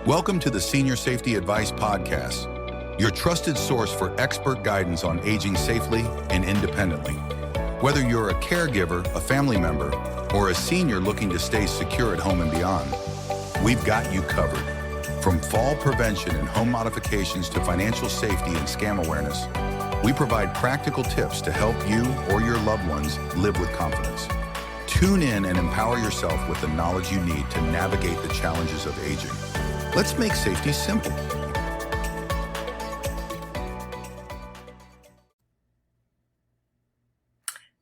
Welcome to the Senior Safety Advice Podcast, your trusted source for expert guidance on aging safely and independently. Whether you're a caregiver, a family member, or a senior looking to stay secure at home and beyond, we've got you covered. From fall prevention and home modifications to financial safety and scam awareness, we provide practical tips to help you or your loved ones live with confidence. Tune in and empower yourself with the knowledge you need to navigate the challenges of aging. Let's make safety simple.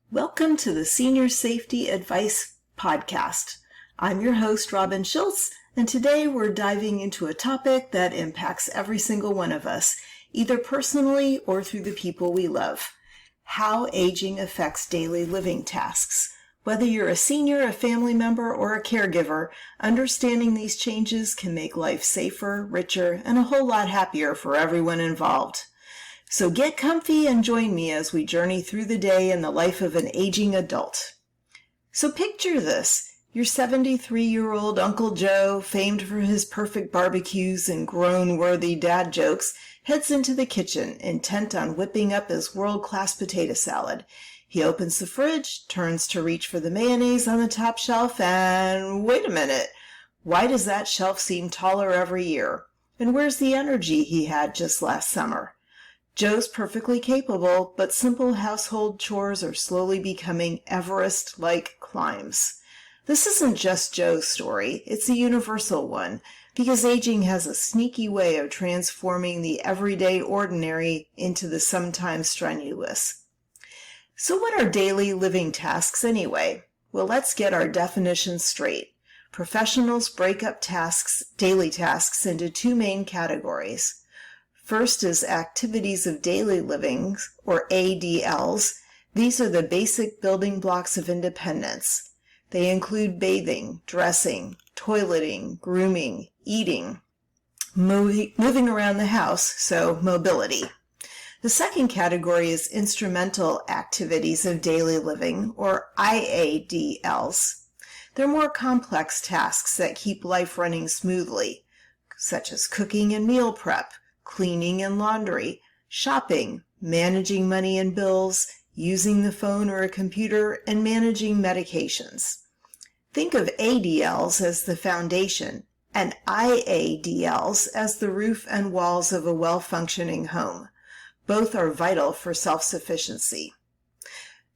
Welcome to the Senior Safety Advice Podcast. I'm your host, Robin Schultz, and today we're diving into a topic that impacts every single one of us, either personally or through the people we love: how aging affects daily living tasks. Whether you're a senior, a family member, or a caregiver, understanding these changes can make life safer, richer, and a whole lot happier for everyone involved. So get comfy and join me as we journey through the day in the life of an aging adult. So picture this. Your 73-year-old Uncle Joe, famed for his perfect barbecues and groan-worthy dad jokes, heads into the kitchen, intent on whipping up his world-class potato salad. He opens the fridge, turns to reach for the mayonnaise on the top shelf, and wait a minute. Why does that shelf seem taller every year? And where's the energy he had just last summer? Joe's perfectly capable, but simple household chores are slowly becoming Everest-like climbs. This isn't just Joe's story, it's a universal one, because aging has a sneaky way of transforming the everyday ordinary into the sometimes strenuous. So what are daily living tasks anyway? Well, let's get our definitions straight. Professionals break up daily tasks into two main categories. First is activities of daily living, or ADLs. These are the basic building blocks of independence. They include bathing, dressing, toileting, grooming, eating, moving around the house, so mobility. The second category is instrumental activities of daily living, or IADLs. They're more complex tasks that keep life running smoothly, such as cooking and meal prep, cleaning and laundry, shopping, managing money and bills, using the phone or a computer, and managing medications. Think of ADLs as the foundation and IADLs as the roof and walls of a well-functioning home. Both are vital for self-sufficiency.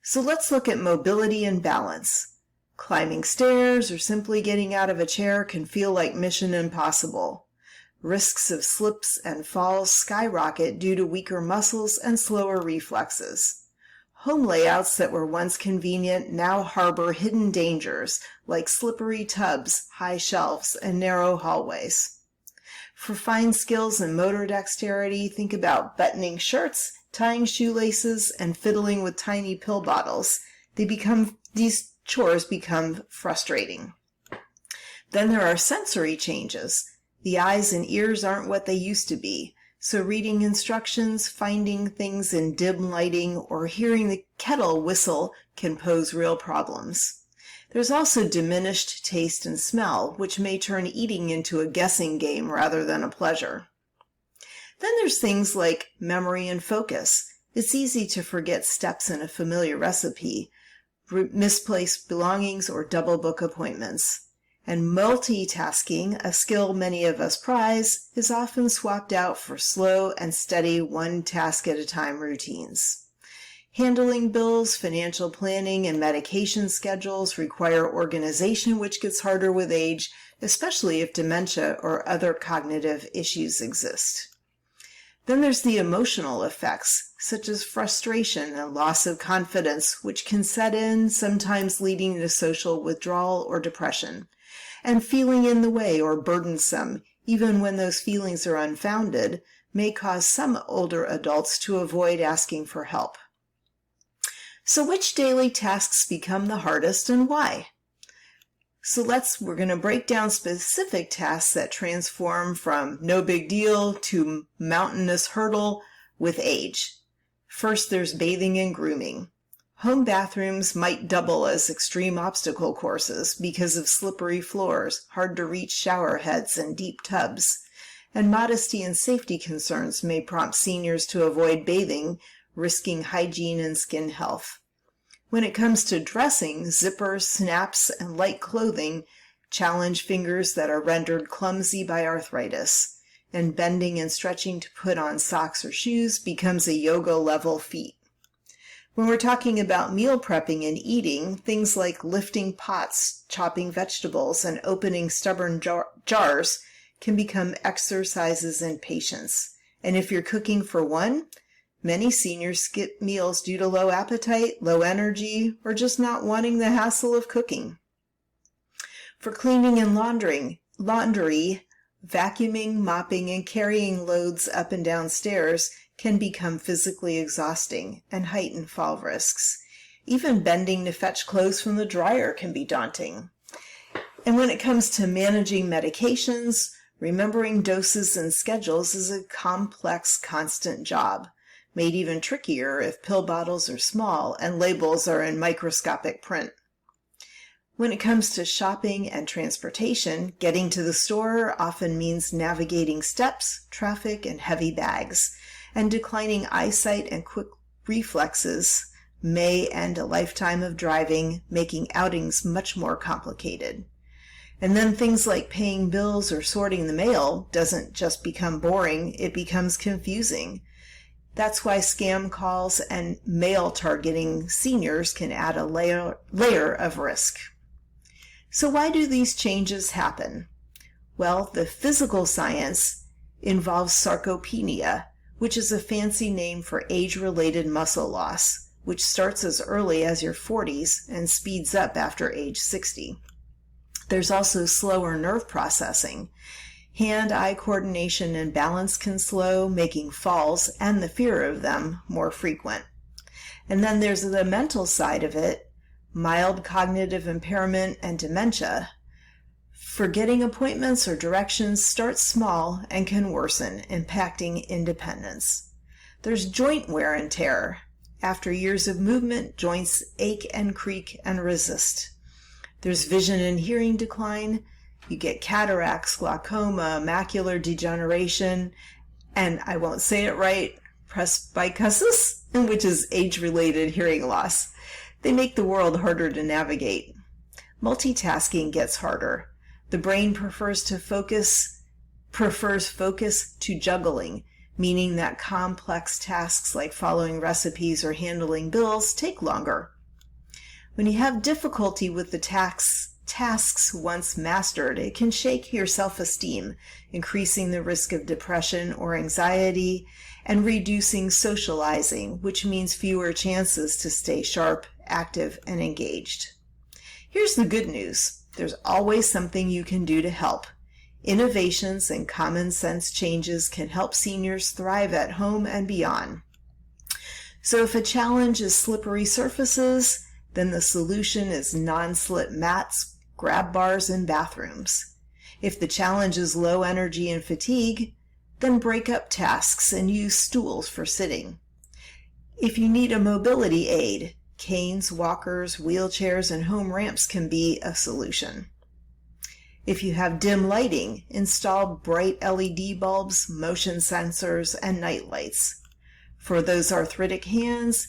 So let's look at mobility and balance. Climbing stairs or simply getting out of a chair can feel like mission impossible. Risks of slips and falls skyrocket due to weaker muscles and slower reflexes. Home layouts that were once convenient now harbor hidden dangers like slippery tubs, high shelves, and narrow hallways. For fine skills and motor dexterity, think about buttoning shirts, tying shoelaces, and fiddling with tiny pill bottles. These chores become frustrating. Then there are sensory changes. The eyes and ears aren't what they used to be, so reading instructions, finding things in dim lighting, or hearing the kettle whistle can pose real problems. There's also diminished taste and smell, which may turn eating into a guessing game rather than a pleasure. Then there's things like memory and focus. It's easy to forget steps in a familiar recipe, misplace belongings, or double book appointments. And multitasking, a skill many of us prize, is often swapped out for slow and steady one-task-at-a-time routines. Handling bills, financial planning, and medication schedules require organization, which gets harder with age, especially if dementia or other cognitive issues exist. Then there's the emotional effects, such as frustration and loss of confidence, which can set in, sometimes leading to social withdrawal or depression. And feeling in the way or burdensome, even when those feelings are unfounded, may cause some older adults to avoid asking for help. So which daily tasks become the hardest and why? So we're going to break down specific tasks that transform from no big deal to mountainous hurdle with age. First, there's bathing and grooming. Home bathrooms might double as extreme obstacle courses because of slippery floors, hard-to-reach shower heads, and deep tubs. And modesty and safety concerns may prompt seniors to avoid bathing, risking hygiene and skin health. When it comes to dressing, zippers, snaps, and light clothing challenge fingers that are rendered clumsy by arthritis, and bending and stretching to put on socks or shoes becomes a yoga-level feat. When we're talking about meal prepping and eating, things like lifting pots, chopping vegetables, and opening stubborn jars can become exercises in patience. And if you're cooking for one, many seniors skip meals due to low appetite, low energy, or just not wanting the hassle of cooking. For cleaning and laundry, vacuuming, mopping, and carrying loads up and down stairs can become physically exhausting and heighten fall risks. Even bending to fetch clothes from the dryer can be daunting. And when it comes to managing medications, remembering doses and schedules is a complex, constant job, made even trickier if pill bottles are small and labels are in microscopic print. When it comes to shopping and transportation, getting to the store often means navigating steps, traffic, and heavy bags, and declining eyesight and quick reflexes may end a lifetime of driving, making outings much more complicated. And then things like paying bills or sorting the mail doesn't just become boring, it becomes confusing. That's why scam calls and mail targeting seniors can add a layer of risk. So why do these changes happen? Well, the physical science involves sarcopenia, which is a fancy name for age-related muscle loss, which starts as early as your 40s and speeds up after age 60. There's also slower nerve processing. Hand-eye coordination and balance can slow, making falls and the fear of them more frequent. And then there's the mental side of it, mild cognitive impairment and dementia. Forgetting appointments or directions starts small and can worsen, impacting independence. There's joint wear and tear. After years of movement, joints ache and creak and resist. There's vision and hearing decline. You get cataracts, glaucoma, macular degeneration, and I won't say it right, presbycusis, which is age-related hearing loss. They make the world harder to navigate. Multitasking gets harder. The brain prefers focus to juggling, meaning that complex tasks like following recipes or handling bills take longer. When you have difficulty with the tasks once mastered, it can shake your self-esteem, increasing the risk of depression or anxiety, and reducing socializing, which means fewer chances to stay sharp, active, and engaged. Here's the good news. There's always something you can do to help. Innovations and common sense changes can help seniors thrive at home and beyond. So if a challenge is slippery surfaces, then the solution is non-slip mats, grab bars, and bathrooms. If the challenge is low energy and fatigue, then break up tasks and use stools for sitting. If you need a mobility aid, canes, walkers, wheelchairs, and home ramps can be a solution. If you have dim lighting, install bright LED bulbs, motion sensors, and night lights. For those arthritic hands,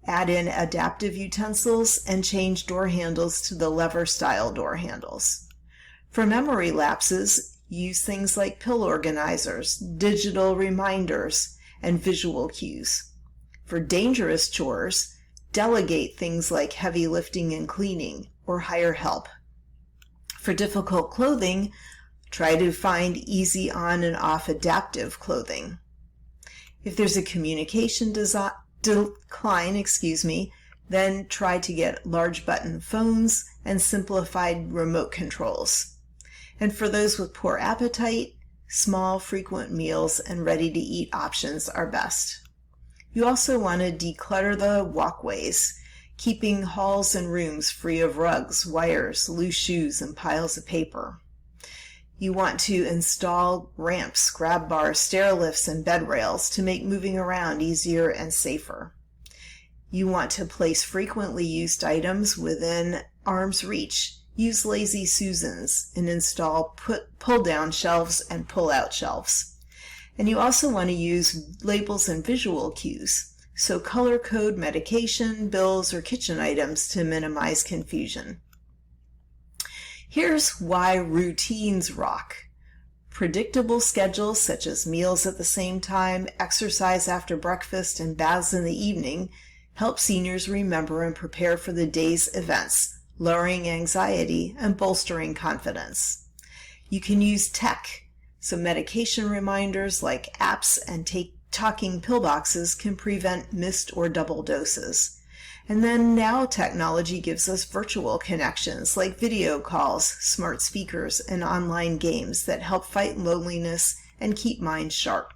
add in adaptive utensils and change door handles to the lever-style door handles. For memory lapses, use things like pill organizers, digital reminders, and visual cues. For dangerous chores, delegate things like heavy lifting and cleaning, or hire help. For difficult clothing, try to find easy on and off adaptive clothing. If there's a communication decline, then try to get large button phones and simplified remote controls. And for those with poor appetite, small, frequent meals and ready-to-eat options are best. You also want to declutter the walkways, keeping halls and rooms free of rugs, wires, loose shoes, and piles of paper. You want to install ramps, grab bars, stair lifts, and bed rails to make moving around easier and safer. You want to place frequently used items within arm's reach. Use Lazy Susans and install pull-down shelves and pull-out shelves. And you also want to use labels and visual cues. So color code medication, bills, or kitchen items to minimize confusion. Here's why routines rock. Predictable schedules such as meals at the same time, exercise after breakfast, and baths in the evening help seniors remember and prepare for the day's events, lowering anxiety and bolstering confidence. You can use tech. So medication reminders like apps and talking pill boxes can prevent missed or double doses. And then now technology gives us virtual connections like video calls, smart speakers, and online games that help fight loneliness and keep minds sharp.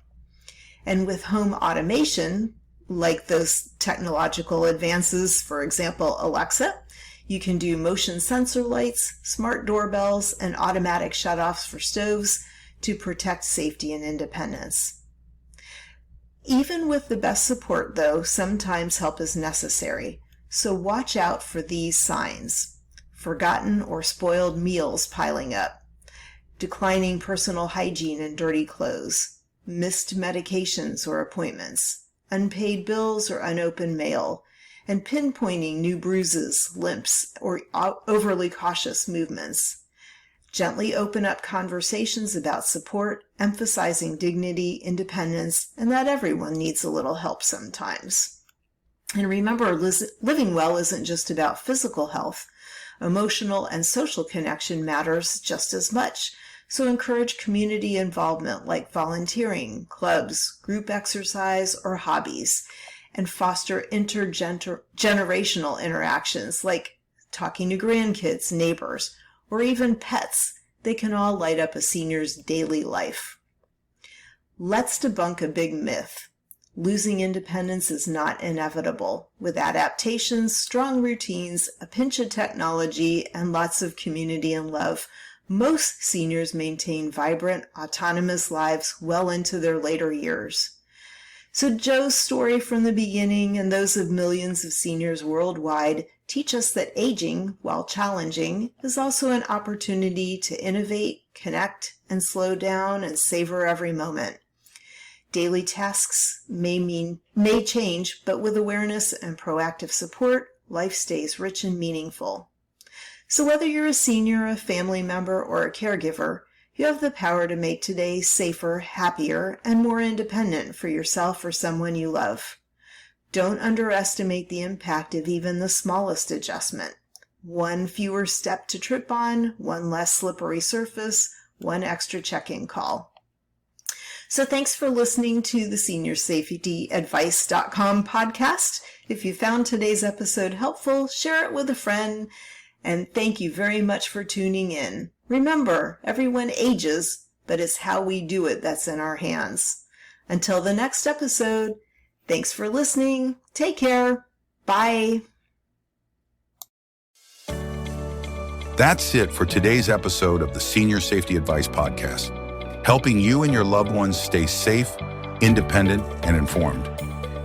And with home automation, like those technological advances, for example, Alexa, you can do motion sensor lights, smart doorbells, and automatic shutoffs for stoves to protect safety and independence. Even with the best support, though, sometimes help is necessary. So watch out for these signs. Forgotten or spoiled meals piling up, declining personal hygiene and dirty clothes, missed medications or appointments, unpaid bills or unopened mail, and pinpointing new bruises, limps, or overly cautious movements. Gently open up conversations about support, emphasizing dignity, independence, and that everyone needs a little help sometimes. And remember, living well isn't just about physical health. Emotional and social connection matters just as much. So encourage community involvement like volunteering, clubs, group exercise, or hobbies, and foster intergenerational interactions like talking to grandkids, neighbors, or even pets. They can all light up a senior's daily life. Let's debunk a big myth. Losing independence is not inevitable. With adaptations, strong routines, a pinch of technology, and lots of community and love, most seniors maintain vibrant, autonomous lives well into their later years. So Joe's story from the beginning and those of millions of seniors worldwide teach us that aging, while challenging, is also an opportunity to innovate, connect, and slow down and savor every moment. Daily tasks may change, but with awareness and proactive support, life stays rich and meaningful. So whether you're a senior, a family member, or a caregiver, you have the power to make today safer, happier, and more independent for yourself or someone you love. Don't underestimate the impact of even the smallest adjustment. One fewer step to trip on, one less slippery surface, one extra check-in call. So thanks for listening to the seniorsafetyadvice.com podcast. If you found today's episode helpful, share it with a friend. And thank you very much for tuning in. Remember, everyone ages, but it's how we do it that's in our hands. Until the next episode, thanks for listening. Take care. Bye. That's it for today's episode of the Senior Safety Advice Podcast, helping you and your loved ones stay safe, independent, and informed.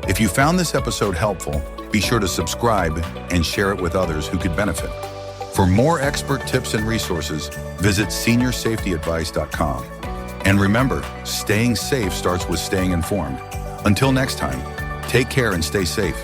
If you found this episode helpful, be sure to subscribe and share it with others who could benefit. For more expert tips and resources, visit seniorsafetyadvice.com. And remember, staying safe starts with staying informed. Until next time, take care and stay safe.